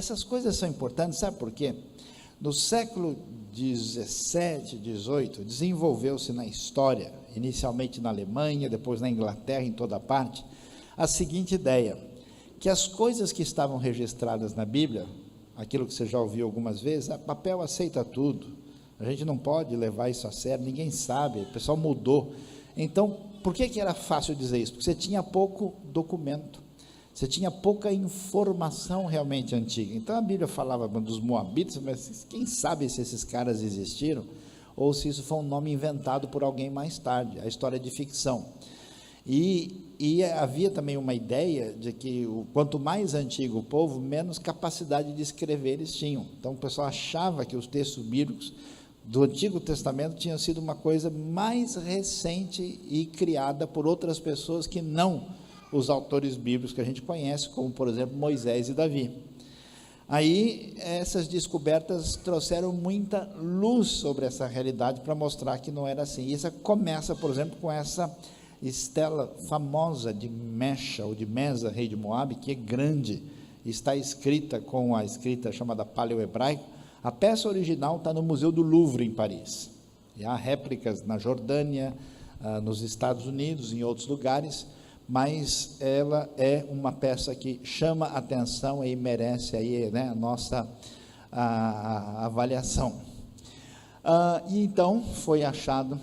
essas coisas são importantes, sabe por quê? No século 17, 18, desenvolveu-se na história, inicialmente na Alemanha, depois na Inglaterra, em toda parte, a seguinte ideia, que as coisas que estavam registradas na Bíblia, aquilo que você já ouviu algumas vezes, papel aceita tudo, a gente não pode levar isso a sério, ninguém sabe, o pessoal mudou. Então, por que era fácil dizer isso? Porque você tinha pouco documento, você tinha pouca informação realmente antiga. Então a Bíblia falava dos moabitas, mas quem sabe se esses caras existiram, ou se isso foi um nome inventado por alguém mais tarde, a história de ficção. E havia também uma ideia de que quanto mais antigo o povo, menos capacidade de escrever eles tinham. Então o pessoal achava que os textos bíblicos do Antigo Testamento tinham sido uma coisa mais recente e criada por outras pessoas que não os autores bíblicos que a gente conhece, como por exemplo Moisés e Davi. Aí essas descobertas trouxeram muita luz sobre essa realidade para mostrar que não era assim. E isso começa, por exemplo, com essa estela famosa de Mecha, ou de Mesa, rei de Moabe, que é grande, está escrita com a escrita chamada paleo-hebraico. A peça original está no Museu do Louvre, em Paris, e há réplicas na Jordânia, nos Estados Unidos, em outros lugares, mas ela é uma peça que chama a atenção e merece aí, né, a nossa avaliação. E então foi achado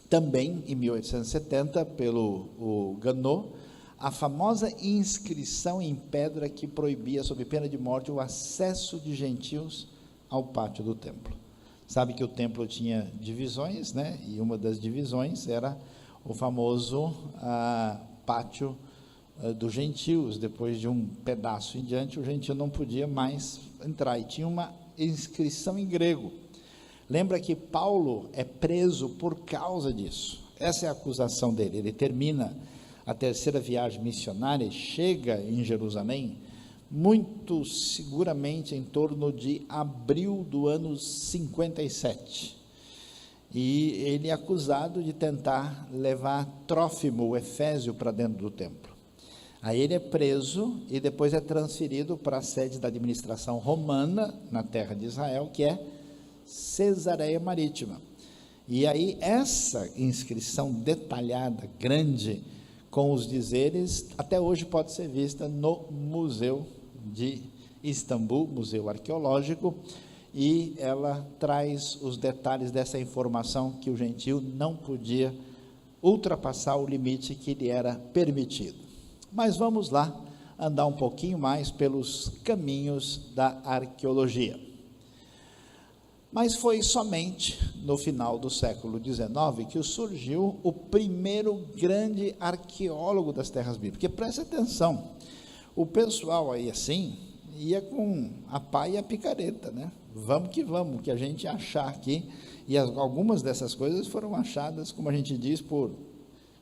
também em 1870 pelo Ganot a famosa inscrição em pedra que proibia, sob pena de morte, o acesso de gentios ao pátio do templo. Sabe que o templo tinha divisões, né? E uma das divisões era o famoso pátio dos gentios. Depois de um pedaço em diante, o gentio não podia mais entrar, e tinha uma inscrição em grego. Lembra que Paulo é preso por causa disso. Essa é a acusação dele. Ele termina a terceira viagem missionária, chega em Jerusalém, muito seguramente em torno de abril do ano 57, e ele é acusado de tentar levar Trófimo, o Efésio, para dentro do templo. Aí ele é preso e depois é transferido para a sede da administração romana, na terra de Israel, que é Cesareia Marítima. E aí essa inscrição detalhada, grande, com os dizeres, até hoje pode ser vista no Museu de Istambul, Museu Arqueológico, e ela traz os detalhes dessa informação que o gentio não podia ultrapassar o limite que lhe era permitido. Mas vamos lá andar um pouquinho mais pelos caminhos da arqueologia. Mas foi somente no final do século XIX que surgiu o primeiro grande arqueólogo das terras bíblicas. Porque preste atenção, o pessoal aí assim, ia com a pá e a picareta, né? Vamos, que a gente achar aqui, e algumas dessas coisas foram achadas, como a gente diz, por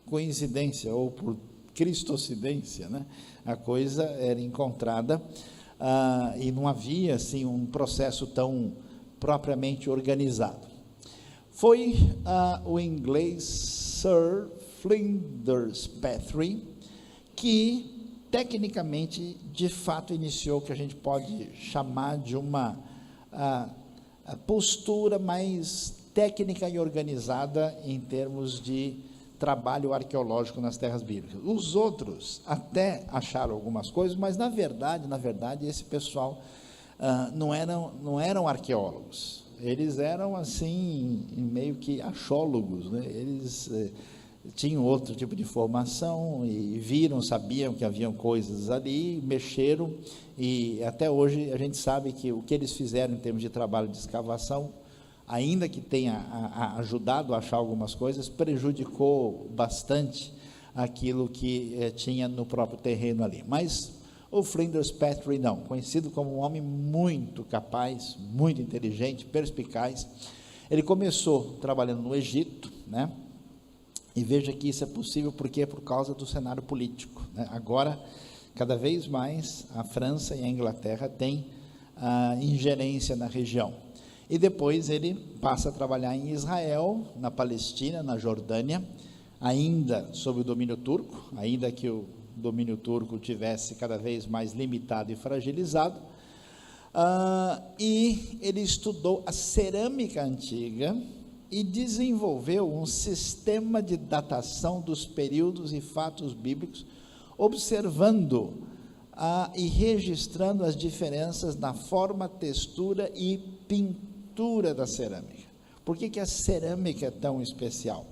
coincidência, ou por cristocidência, né? A coisa era encontrada, e não havia, assim, um processo tão propriamente organizado. Foi o inglês Sir Flinders Petrie que tecnicamente, de fato, iniciou o que a gente pode chamar de uma postura mais técnica e organizada em termos de trabalho arqueológico nas terras bíblicas. Os outros até acharam algumas coisas, mas na verdade, esse pessoal não eram arqueólogos, eles eram assim, meio que achólogos, né? Eles tinham outro tipo de formação, e viram, sabiam que haviam coisas ali, mexeram, e até hoje a gente sabe que o que eles fizeram em termos de trabalho de escavação, ainda que tenha ajudado a achar algumas coisas, prejudicou bastante aquilo que tinha no próprio terreno ali. Mas o Flinders Petrie não, conhecido como um homem muito capaz, muito inteligente, perspicaz. Ele começou trabalhando no Egito, né? E veja que isso é possível porque é por causa do cenário político, né? Agora, cada vez mais, a França e a Inglaterra têm ingerência na região. E depois ele passa a trabalhar em Israel, na Palestina, na Jordânia, ainda sob o domínio turco, ainda que o domínio turco tivesse cada vez mais limitado e fragilizado, E ele estudou a cerâmica antiga e desenvolveu um sistema de datação dos períodos e fatos bíblicos, observando e registrando as diferenças na forma, textura e pintura da cerâmica. Por que a cerâmica é tão especial?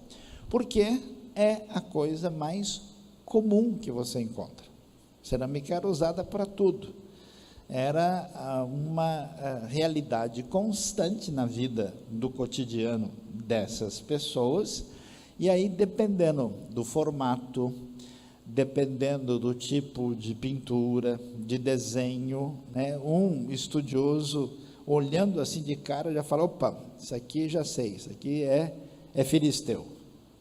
Porque é a coisa mais comum que você encontra. Cerâmica era usada para tudo. Era uma realidade constante na vida do cotidiano dessas pessoas, e aí, dependendo do formato, dependendo do tipo de pintura, de desenho, né, um estudioso, olhando assim de cara, já fala: opa, isso aqui já sei, isso aqui é filisteu.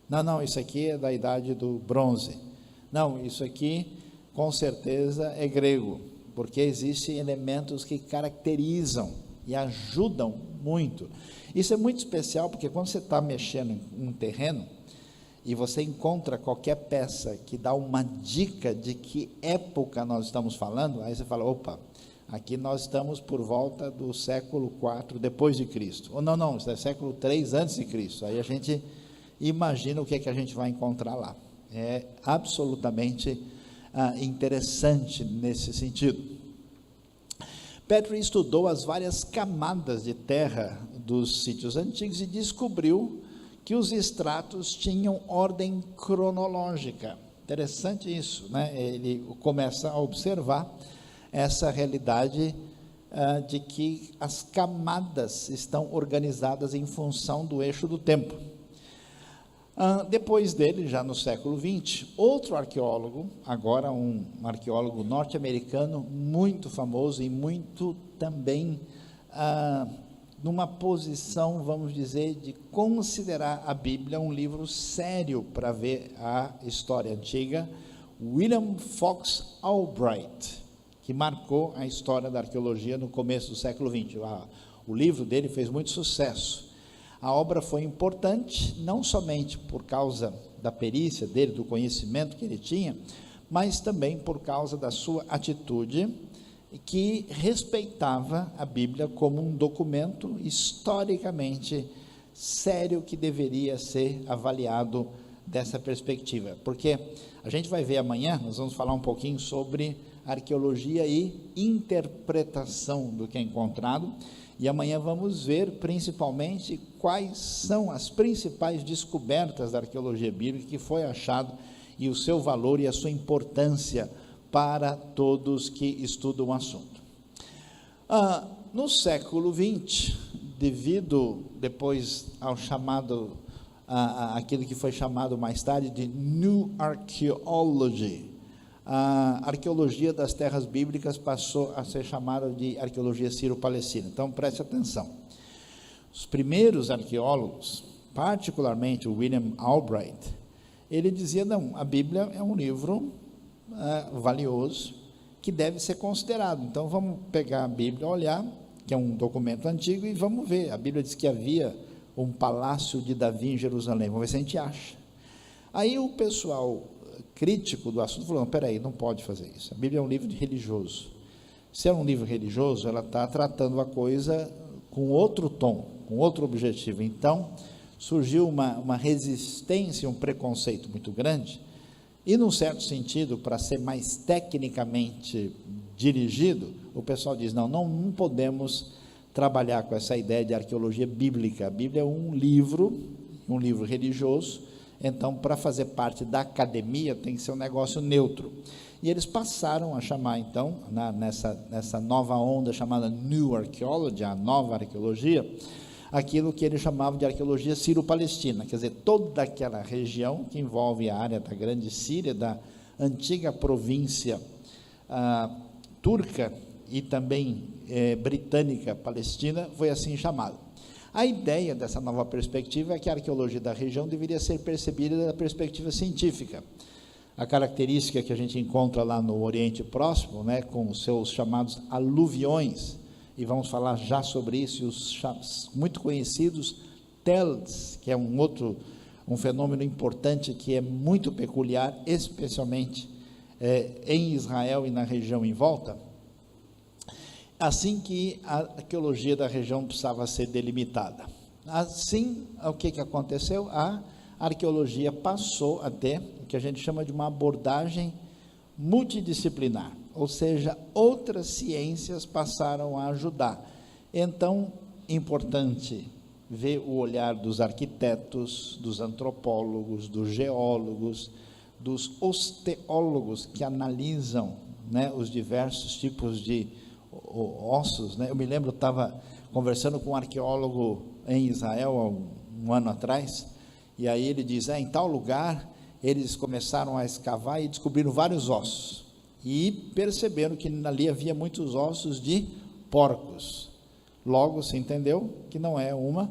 Não, isso aqui é da idade do bronze. Não, isso aqui com certeza é grego, porque existem elementos que caracterizam e ajudam muito. Isso é muito especial, porque quando você está mexendo em um terreno e você encontra qualquer peça que dá uma dica de que época nós estamos falando, aí você fala: opa, aqui nós estamos por volta do século IV depois de Cristo, ou não, isso é século III antes de Cristo. Aí a gente imagina o que é que a gente vai encontrar lá. É absolutamente interessante nesse sentido. Petrie estudou as várias camadas de terra dos sítios antigos e descobriu que os estratos tinham ordem cronológica. Interessante isso, né? Ele começa a observar essa realidade de que as camadas estão organizadas em função do eixo do tempo. Depois dele, já no século XX, outro arqueólogo, agora um arqueólogo norte-americano muito famoso e muito também numa posição, vamos dizer, de considerar a Bíblia um livro sério para ver a história antiga, William Fox Albright, que marcou a história da arqueologia no começo do século XX. O livro dele fez muito sucesso. A obra foi importante, não somente por causa da perícia dele, do conhecimento que ele tinha, mas também por causa da sua atitude, que respeitava a Bíblia como um documento historicamente sério, que deveria ser avaliado dessa perspectiva. Porque a gente vai ver amanhã, nós vamos falar um pouquinho sobre arqueologia e interpretação do que é encontrado, e amanhã vamos ver principalmente quais são as principais descobertas da arqueologia bíblica que foi achado, e o seu valor e a sua importância para todos que estudam o assunto. No século XX, depois ao chamado, aquilo que foi chamado mais tarde de New Archaeology, a arqueologia das terras bíblicas passou a ser chamada de arqueologia sírio-palestina. Então, preste atenção. Os primeiros arqueólogos, particularmente o William Albright, ele dizia: não, a Bíblia é um livro valioso, que deve ser considerado. Então, vamos pegar a Bíblia, olhar, que é um documento antigo, e vamos ver. A Bíblia diz que havia um palácio de Davi em Jerusalém. Vamos ver se a gente acha. Aí o pessoal crítico do assunto falou: não, peraí, não pode fazer isso. A Bíblia é um livro religioso. Se é um livro religioso, ela está tratando a coisa com outro tom, com outro objetivo. Então, surgiu uma resistência, um preconceito muito grande, e num certo sentido, para ser mais tecnicamente dirigido, o pessoal diz: não podemos trabalhar com essa ideia de arqueologia bíblica. A Bíblia é um livro religioso. Então, para fazer parte da academia, tem que ser um negócio neutro. E eles passaram a chamar, então, nessa nova onda chamada New Archaeology, a nova arqueologia, aquilo que eles chamavam de arqueologia sírio-palestina, quer dizer, toda aquela região que envolve a área da Grande Síria, da antiga província turca e também britânica palestina, foi assim chamado. A ideia dessa nova perspectiva é que a arqueologia da região deveria ser percebida da perspectiva científica. A característica que a gente encontra lá no Oriente Próximo, né, com os seus chamados aluviões, e vamos falar já sobre isso, e os muito conhecidos tels, que é um fenômeno importante que é muito peculiar, especialmente em Israel e na região em volta. assim que a arqueologia da região precisava ser delimitada. Assim, o que aconteceu? A arqueologia passou a ter o que a gente chama de uma abordagem multidisciplinar, ou seja, outras ciências passaram a ajudar. Então, importante ver o olhar dos arquitetos, dos antropólogos, dos geólogos, dos osteólogos que analisam, né, os diversos tipos de ossos, né? Eu me lembro, eu estava conversando com um arqueólogo em Israel há um ano atrás, e aí ele diz, em tal lugar eles começaram a escavar e descobriram vários ossos, e perceberam que ali havia muitos ossos de porcos. Logo se entendeu que não é uma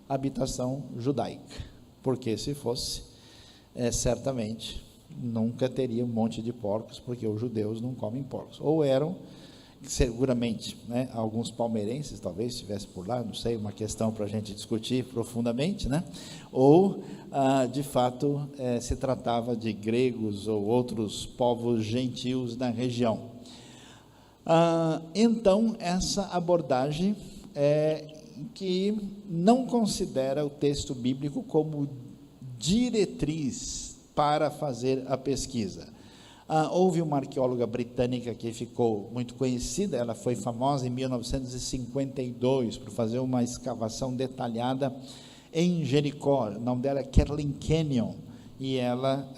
habitação judaica, porque se fosse, certamente nunca teria um monte de porcos, porque os judeus não comem porcos, ou eram, seguramente, né, alguns palmeirenses talvez estivesse por lá, não sei, uma questão para a gente discutir profundamente, né, ou de fato se tratava de gregos ou outros povos gentios da região. Então essa abordagem que não considera o texto bíblico como diretriz para fazer a pesquisa. Houve uma arqueóloga britânica que ficou muito conhecida, ela foi famosa em 1952 por fazer uma escavação detalhada em Jericó, o nome dela é Kathleen Kenyon, e ela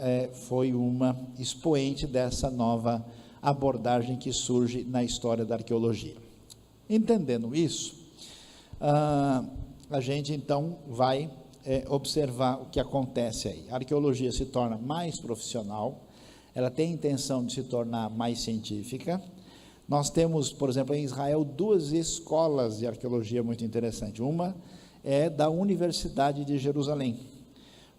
foi uma expoente dessa nova abordagem que surge na história da arqueologia. Entendendo isso, a gente então vai observar o que acontece aí. A arqueologia se torna mais profissional, ela tem a intenção de se tornar mais científica. Nós temos, por exemplo, em Israel, 2 escolas de arqueologia muito interessantes. Uma é da Universidade de Jerusalém.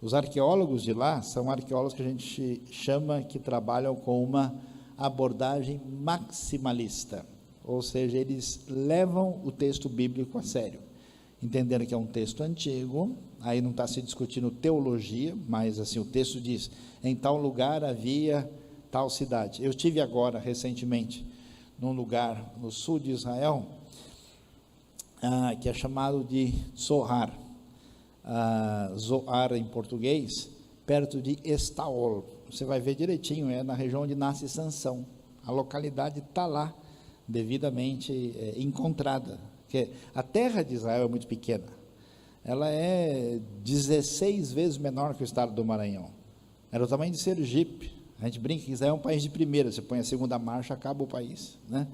Os arqueólogos de lá são arqueólogos que a gente chama, que trabalham com uma abordagem maximalista, ou seja, eles levam o texto bíblico a sério, entendendo que é um texto antigo, aí não está se discutindo teologia, mas assim, o texto diz, em tal lugar havia tal cidade. Eu estive agora, recentemente, num lugar no sul de Israel, que é chamado de Zoar, Zoar em português, perto de Estaol. Você vai ver direitinho, é na região onde nasce Sansão. A localidade está lá, devidamente encontrada. Porque a terra de Israel é muito pequena, ela é 16 vezes menor que o estado do Maranhão, era o tamanho de Sergipe. A gente brinca que Israel é um país de primeira, você põe a segunda marcha, acaba o país, né?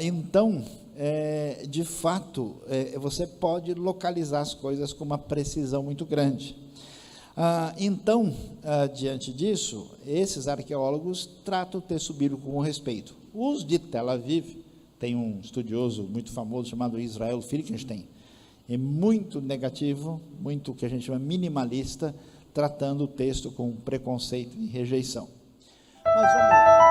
Então, de fato, você pode localizar as coisas com uma precisão muito grande. Então, diante disso, esses arqueólogos tratam o texto bíblico com respeito. Os de Tel Aviv, tem um estudioso muito famoso chamado Israel Finkelstein, é muito negativo, muito o que a gente chama minimalista, tratando o texto com preconceito e rejeição. Mas vamos lá.